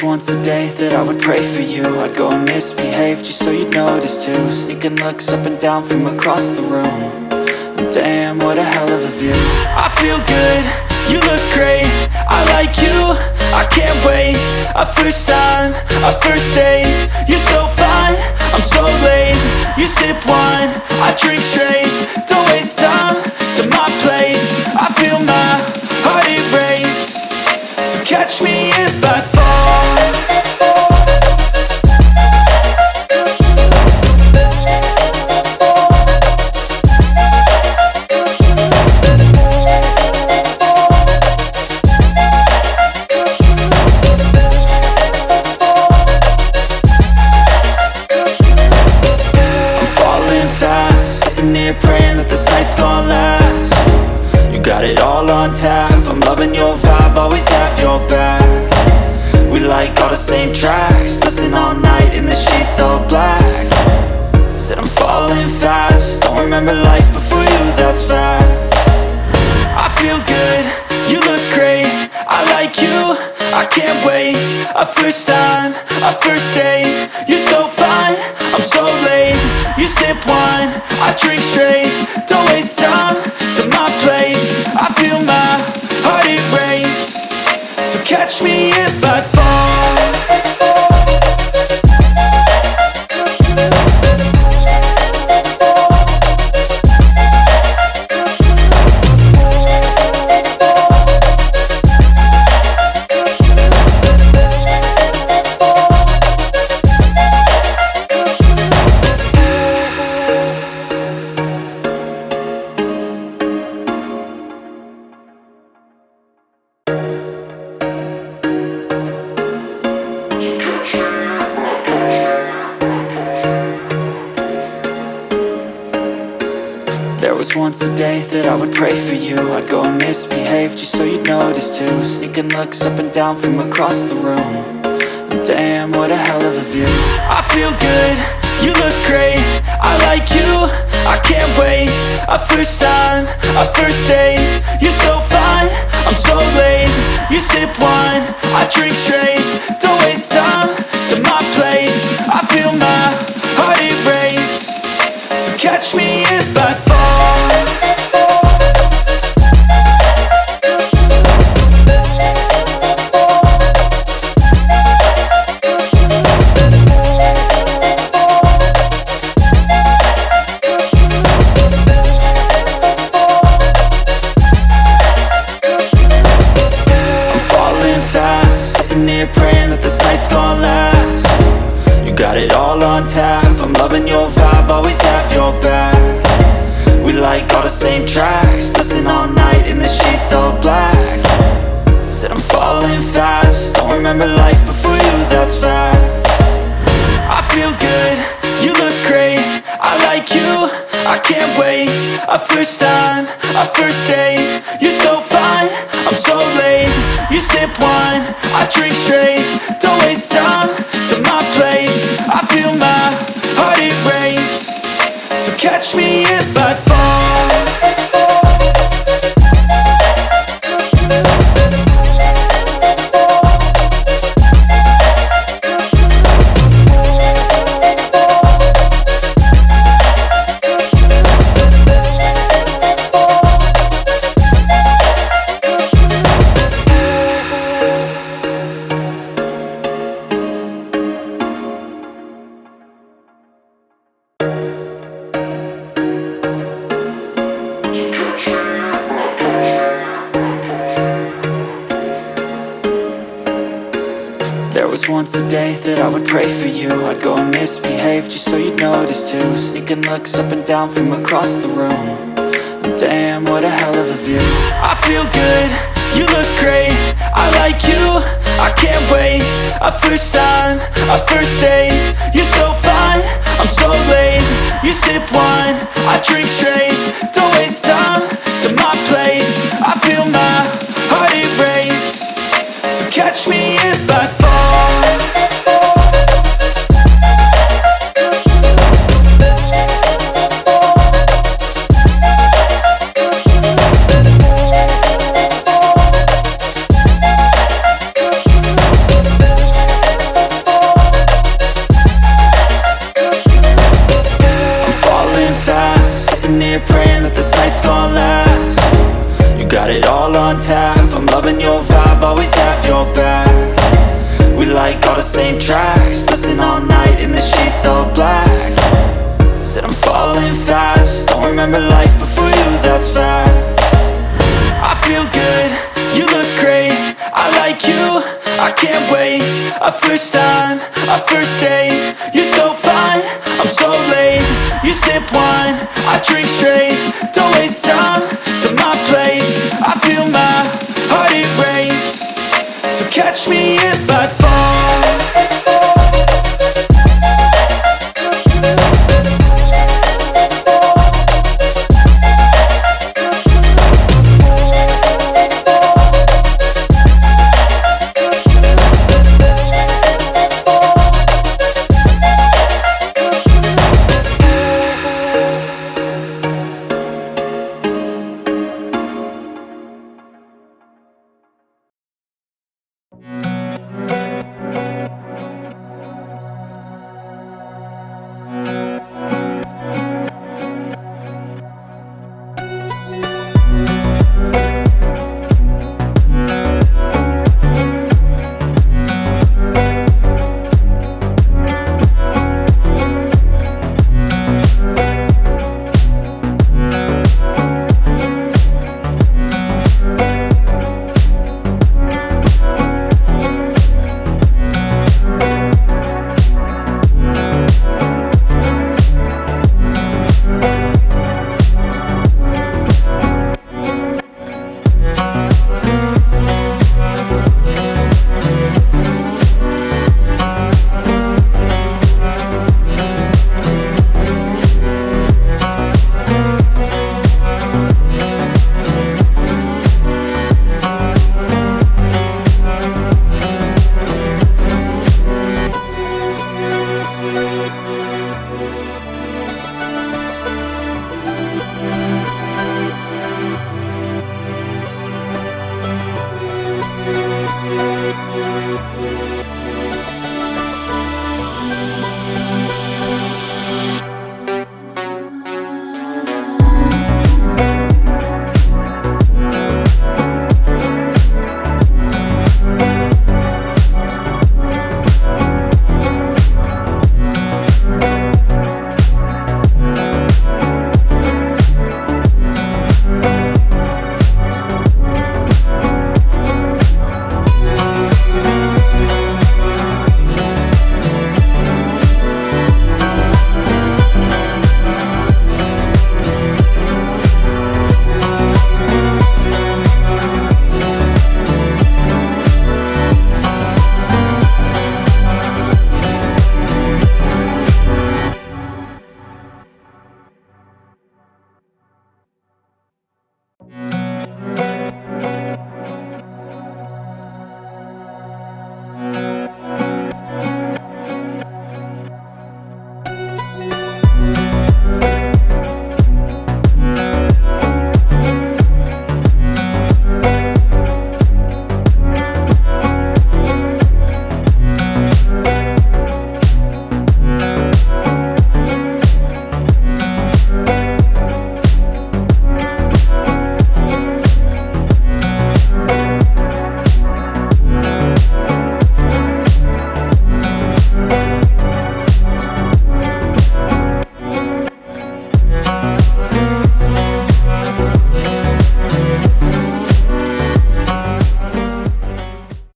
once a day that I would pray for you. I'd go and misbehave just so you'd notice too. Sneaking looks up and down from across the room. And damn, what a hell of a view. I feel good, you look great, I like you, I can't wait. A first time, a first date, you're so fine, I'm so late. You sip wine, I drink straight. Don't waste time to my place. I feel my heart erase. So catch me if I fall. Praying that this night's gonna last. You got it all on tap, I'm loving your vibe, always have your back. We like all the same tracks, listen all night in the sheets all black. Said I'm falling fast, don't remember life before you, that's fact. I feel good, you look great, I like you, I can't wait. A first time, a first date, you're so fine, I'm so late. You sip wine, I drink straight. Don't waste time to my place. I feel my heart erase. So catch me if I fall. There was once a day that I would pray for you. I'd go and misbehave just so you'd notice too. Sneaking looks up and down from across the room. And damn, what a hell of a view. I feel good, you look great, I like you, I can't wait. A first time, a first date, you're so fine, I'm so late. You sip wine, I drink straight. Don't waste time to my place. I feel my heart erase. So catch me if I fall. Praying that this night's gonna last. You got it all on tap, I'm loving your vibe, always have your back. We like all the same tracks, listen all night in the sheets all black. Said I'm falling fast, don't remember life before you, that's fact. I feel good, you look great, I like you, I can't wait. A first time, a first date, you're so fine, I'm so late. You sip wine, I drink straight. Don't waste time to my place. I feel my heart erase. So catch me if I fall. There was once a day that I would pray for you. I'd go and misbehave just so you'd notice too. Sneaking looks up and down from across the room. And damn, what a hell of a view. I feel good, you look great, I like you, I can't wait. A first time, a first date, you're so fine, I'm so late. You sip wine, I drink straight. Don't waste time to my place. I feel my heart erase. So catch me if I fall. on tap. I'm loving your vibe, always have your back. We like all the same tracks, listen all night in the sheets all black. Said I'm falling fast, don't remember life before you, that's fact. I feel good, you look great, I like you, I can't wait. A first time, a first date, you're so fine, I'm so late. You sip wine, I drink straight, don't waste time to my place. I feel my heart erase, so catch me